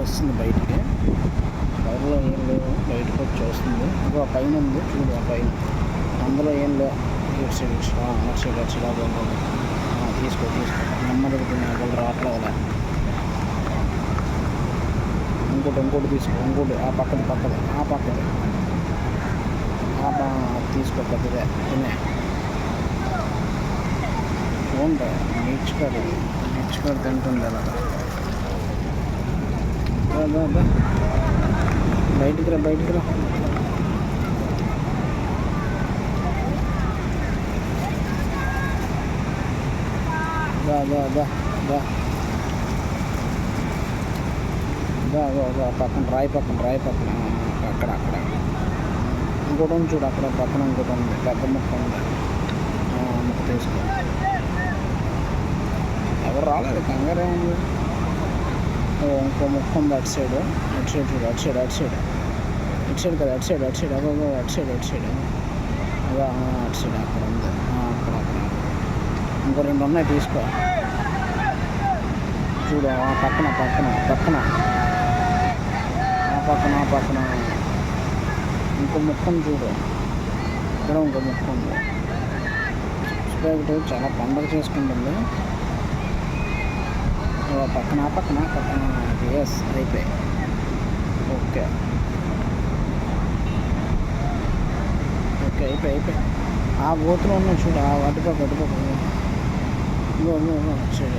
వస్తుంది బయటికి. కవర్లో ఏం లేవు, బయటకు వచ్చి వస్తుంది. ఇంకో పైన ఉంది చూడు, ఆ పైన అందులో ఏం లేవు. ఇటు సైడ్ అటు సైడ్ బాగుంది. తీసుకో నెమ్మదిగా తిన్నా వాళ్ళు రావట్లేదులే. ఇంకోటి తీసుకో, ఇంకోటి ఆ పక్కది తీసుకో, పెద్దదే తినే. చూడండి నేర్చుకోడు తింటుంది అలాగా. బయటికి రా పక్కన రాయి పక్కన అక్కడ ఇంకోటి ఉంది చూడు, అక్కడ పక్కన ఇంకోటి ఉంది, పెద్ద ముక్క ఉంది. ముక్క తీసుకో. ఎవరు రాలేదు, కంగారే ఉంది. ఇంకో ముక్క ఉంది అటు సైడ్ చూడు, అటు సైడ్ కదా, అటు సైడ్ అటు సైడ్ అక్కడ ఉంది. అక్కడ ఇంకో 2 ఉన్నాయి, తీసుకో. చూడు ఆ పక్కన ఇంకో ముక్క ఉంది చూడు, ఇక్కడ ఇంకో ముక్క ఉంది. ప్యాకెట్ చాలా పండగ చేసుకుంటుంది. పక్కన ఎస్ అయిపోయి. ఓకే అయిపోయి. ఆ గోతులు ఉన్నాయి చూడు, అటుపక్క ఇగో సైడ్